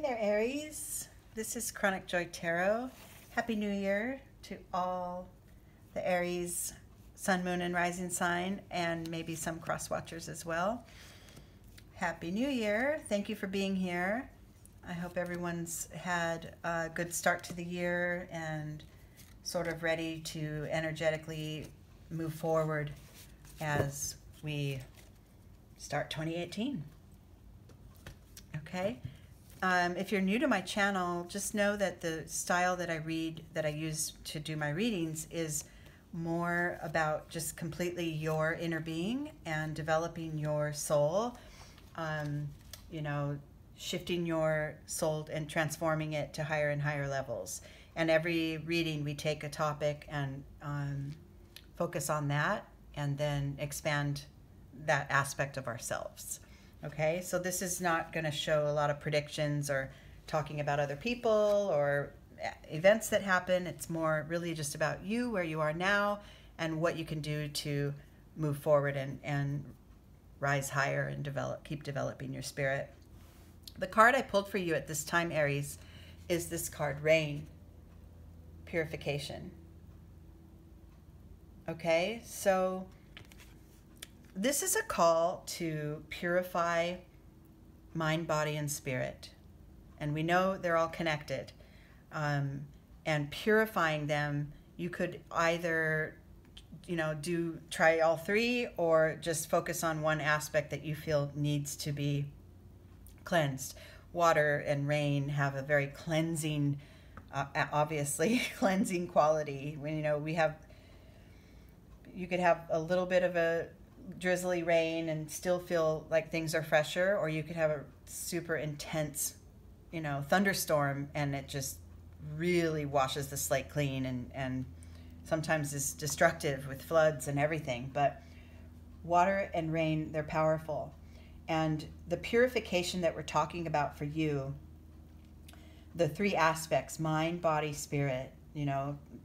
Hey there, Aries. This is Chronic Joy Tarot. Happy New Year to all the Aries Sun, Moon, and Rising sign, and maybe some cross watchers as well. Happy New Year. Thank you for being here. I hope everyone's had a good start to the year and sort of ready to energetically move forward as we start 2018. Okay. If you're new to my channel, just know that the style that I use to do my readings is more about just completely your inner being and developing your soul, shifting your soul and transforming it to higher and higher levels. And every reading we take a topic and focus on that and then expand that aspect of ourselves. Okay, so this is not going to show a lot of predictions or talking about other people or events that happen. It's more really just about you, where you are now, and what you can do to move forward and rise higher and keep developing your spirit. The card I pulled for you at this time, Aries, is this card, Rain, Purification. Okay, so this is a call to purify mind, body, and spirit. And we know they're all connected. And purifying them, you could either, try all three or just focus on one aspect that you feel needs to be cleansed. Water and rain have a very cleansing, obviously, cleansing quality. When, you could have a little bit of a drizzly rain and still feel like things are fresher, or you could have a super intense, thunderstorm and it just really washes the slate clean and sometimes is destructive with floods and everything. But water and rain, they're powerful. And the purification that we're talking about for you, the three aspects, mind, body, spirit,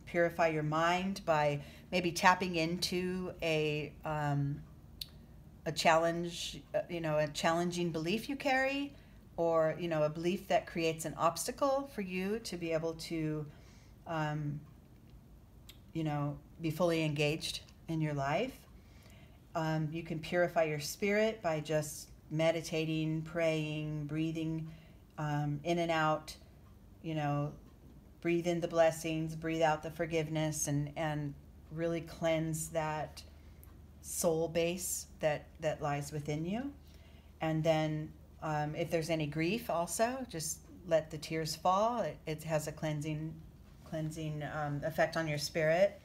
purify your mind by maybe tapping into a challenge, a challenging belief you carry, or, a belief that creates an obstacle for you to be able to, be fully engaged in your life. You can purify your spirit by just meditating, praying, breathing in and out, breathe in the blessings, breathe out the forgiveness, and really cleanse that soul base that lies within you. And then if there's any grief also, just let the tears fall. It has a cleansing effect on your spirit.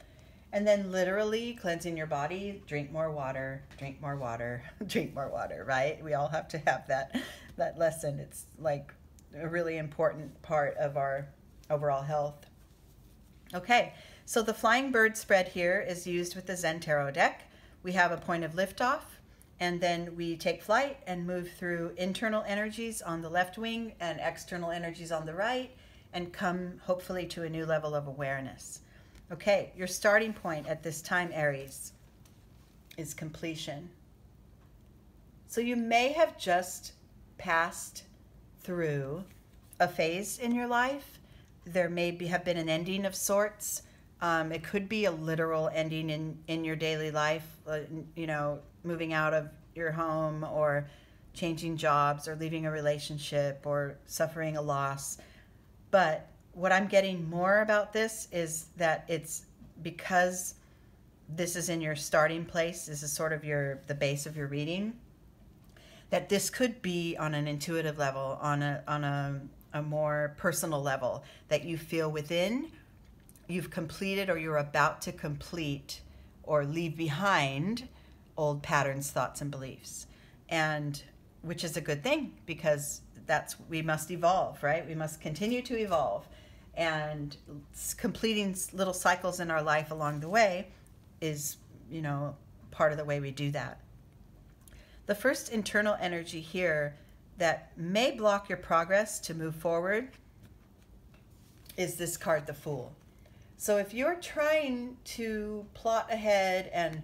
And then literally cleansing your body, drink more water, drink more water, drink more water, right? We all have to have that lesson. It's like a really important part of our overall health. Okay, so the flying bird spread here is used with the Zen Tarot deck. We have a point of liftoff, and then we take flight and move through internal energies on the left wing and external energies on the right, and come hopefully to a new level of awareness. Okay, your starting point at this time, Aries, is completion. So you may have just passed through a phase in your life. There may have been an ending of sorts. It could be a literal ending in your daily life, moving out of your home or changing jobs or leaving a relationship or suffering a loss. But what I'm getting more about this is that it's because this is in your starting place, this is sort of the base of your reading, that this could be on an intuitive level, on a more personal level, that you feel within you've completed or you're about to complete or leave behind old patterns, thoughts, and beliefs. And which is a good thing, because we must evolve, right? We must continue to evolve. And completing little cycles in our life along the way is, part of the way we do that. The first internal energy here that may block your progress to move forward is this card, the Fool. So if you're trying to plot ahead and,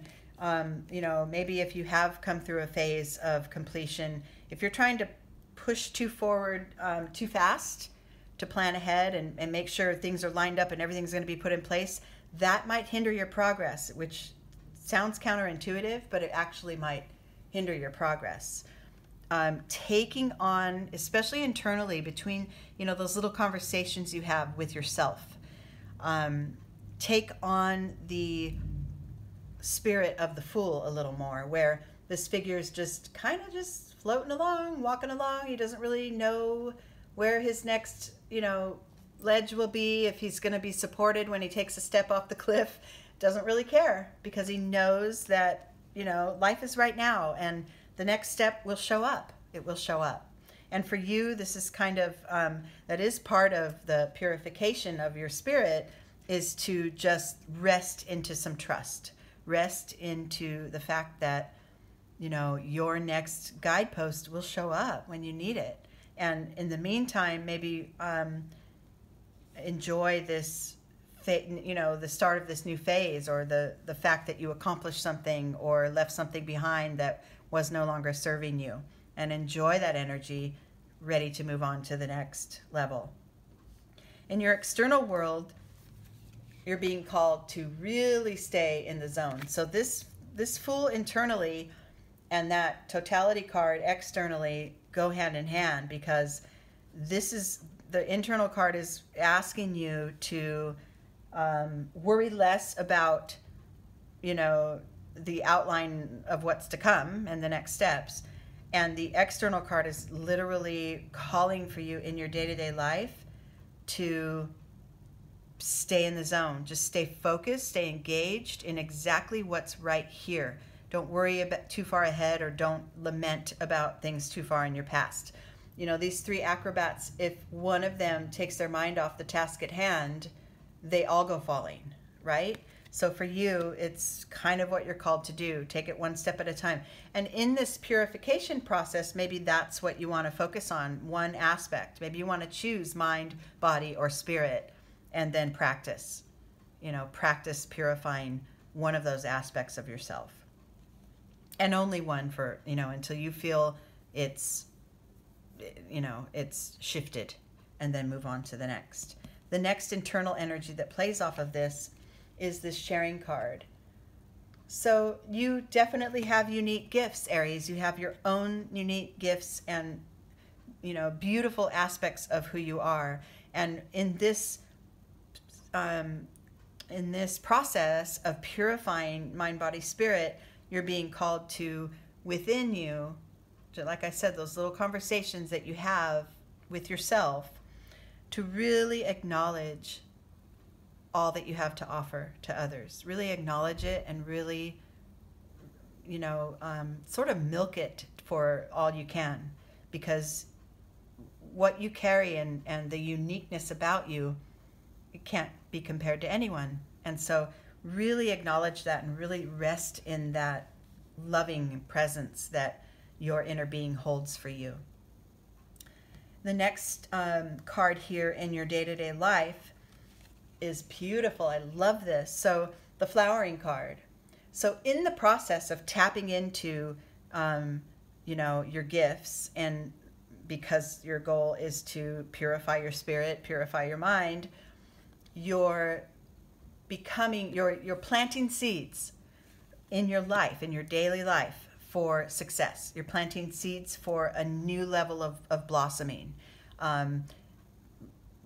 maybe if you have come through a phase of completion, if you're trying to push too forward too fast to plan ahead and make sure things are lined up and everything's going to be put in place, that might hinder your progress, which sounds counterintuitive, but it actually might hinder your progress. Taking on, especially internally, between, you know, those little conversations you have with yourself, take on the spirit of the Fool a little more, where this figure is just kind of just floating along, walking along. He doesn't really know where his next, you know, ledge will be, if he's going to be supported when he takes a step off the cliff. Doesn't really care, because he knows that, you know, life is right now and the next step will show up. It will show up. And for you, this is kind of, that is part of the purification of your spirit, is to just rest into some trust. Rest into the fact that, you know, your next guidepost will show up when you need it. And in the meantime, maybe enjoy this, you know, the start of this new phase, or the fact that you accomplished something or left something behind that was no longer serving you, and enjoy that energy, ready to move on to the next level. In your external world, you're being called to really stay in the zone. So this Fool internally and that Totality card externally go hand in hand, because this is, the internal card is asking you to worry less about, you know, the outline of what's to come and the next steps. And the external card is literally calling for you in your day-to-day life to stay in the zone. Just stay focused, stay engaged in exactly what's right here. Don't worry about too far ahead, or don't lament about things too far in your past. You know, these three acrobats, if one of them takes their mind off the task at hand, they all go falling, right? So for you, it's kind of what you're called to do. Take it one step at a time. And in this purification process, maybe that's what you want to focus on, one aspect. Maybe you want to choose mind, body, or spirit, and then practice. You know, practice purifying one of those aspects of yourself. And only one, for, you know, until you feel it's, you know, it's shifted, and then move on to the next. The next internal energy that plays off of this is this sharing card. So you definitely have unique gifts, Aries. You have your own unique gifts and, you know, beautiful aspects of who you are. And in this process of purifying mind, body, spirit, you're being called to, within you, like I said, those little conversations that you have with yourself, to really acknowledge all that you have to offer to others. Really acknowledge it, and really, you know, sort of milk it for all you can, because what you carry and the uniqueness about you, it can't be compared to anyone. And so really acknowledge that, and really rest in that loving presence that your inner being holds for you. The next card here in your day-to-day life is beautiful. I love this. So the flowering card. So in the process of tapping into, you know, your gifts, and because your goal is to purify your spirit, purify your mind, you're becoming, you're planting seeds in your life, in your daily life, for success. You're planting seeds for a new level of blossoming.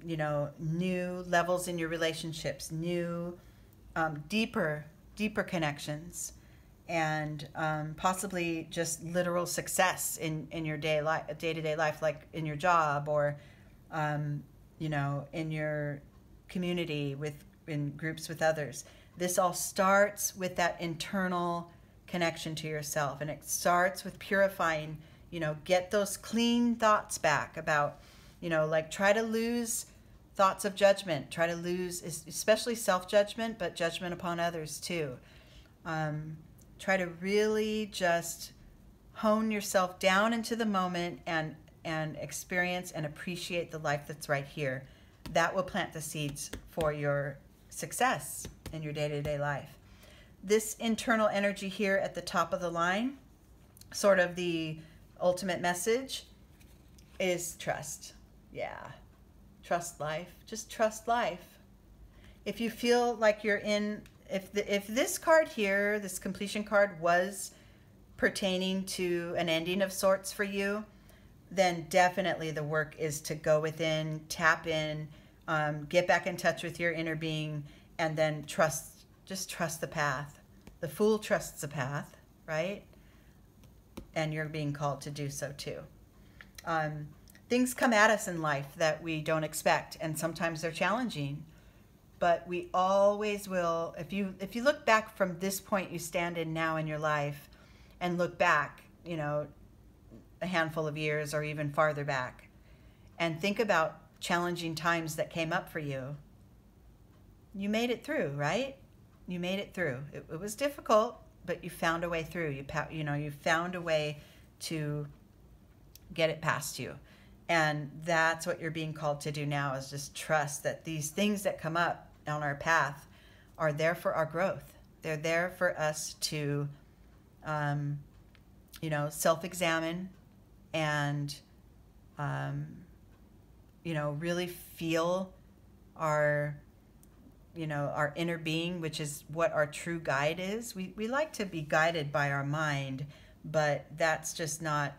You know, new levels in your relationships, new, deeper connections, and possibly just literal success in your day-to-day life, like in your job, or you know, in your community, in groups with others. This all starts with that internal connection to yourself, and it starts with purifying, you know, get those clean thoughts back about, you know, like, try to lose thoughts of judgment, try to lose especially self-judgment, but judgment upon others too. Try to really just hone yourself down into the moment and experience and appreciate the life that's right here. That will plant the seeds for your success in your day-to-day life. This internal energy here at the top of the line, sort of the ultimate message, is trust. Yeah. Trust life. Just trust life. If you feel like you're in, if this card here, this completion card, was pertaining to an ending of sorts for you, then definitely the work is to go within, tap in, get back in touch with your inner being, and then trust, just trust the path. The Fool trusts the path, right? And you're being called to do so too. Things come at us in life that we don't expect, and sometimes they're challenging, but we always will. If you look back from this point you stand in now in your life, and look back, you know, a handful of years or even farther back, and think about challenging times that came up for you, you made it through, right? You made it through. It was difficult, but you found a way through. You found a way to get it past you. And that's what you're being called to do now, is just trust that these things that come up on our path are there for our growth. They're there for us to, you know, self-examine and, you know, really feel our, you know, our inner being, which is what our true guide is. We like to be guided by our mind, but that's just not,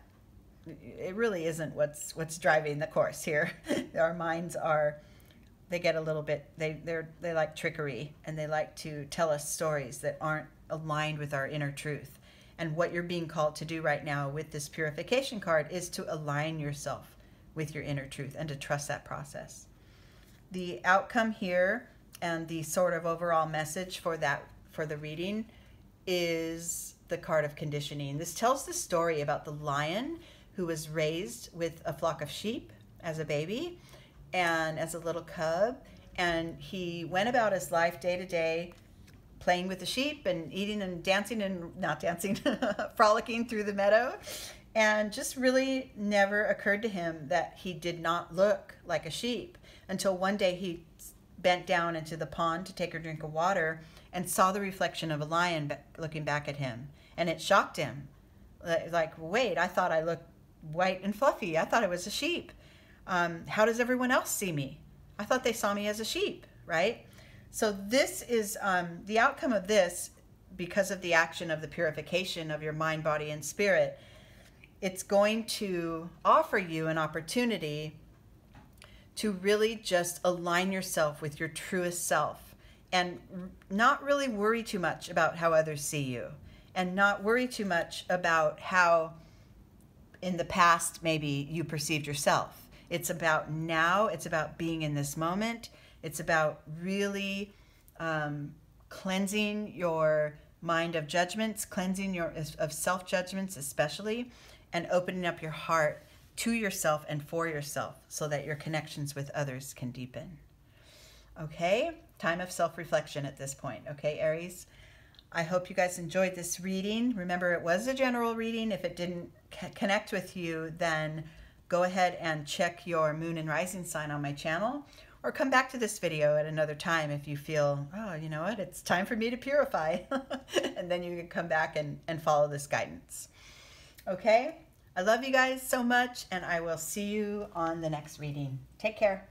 it really isn't what's driving the course here. Our minds are, they get a little bit, they like trickery, and they like to tell us stories that aren't aligned with our inner truth. And what you're being called to do right now with this purification card is to align yourself with your inner truth and to trust that process. The outcome here and the sort of overall message for the reading is the card of conditioning. This tells the story about the lion who was raised with a flock of sheep as a baby and as a little cub, and he went about his life day to day playing with the sheep and eating and dancing, and not dancing, frolicking through the meadow, and just really never occurred to him that he did not look like a sheep until one day he bent down into the pond to take a drink of water and saw the reflection of a lion looking back at him, and it shocked him. Like, wait, I thought I looked white and fluffy. I thought it was a sheep. How does everyone else see me? I thought they saw me as a sheep, right? So this is the outcome of this, because of the action of the purification of your mind, body, and spirit. It's going to offer you an opportunity to really just align yourself with your truest self and not really worry too much about how others see you, and not worry too much about how in the past maybe you perceived yourself. It's about now. It's about being in this moment. It's about really cleansing your mind of judgments, cleansing of self-judgments especially, and opening up your heart to yourself and for yourself so that your connections with others can deepen. Okay, time of self-reflection at this point. Okay, Aries, I hope you guys enjoyed this reading. Remember, it was a general reading. If it didn't connect with you, then go ahead and check your moon and rising sign on my channel, or come back to this video at another time if you feel, oh, you know what, it's time for me to purify. And then you can come back and follow this guidance. Okay, I love you guys so much, and I will see you on the next reading. Take care.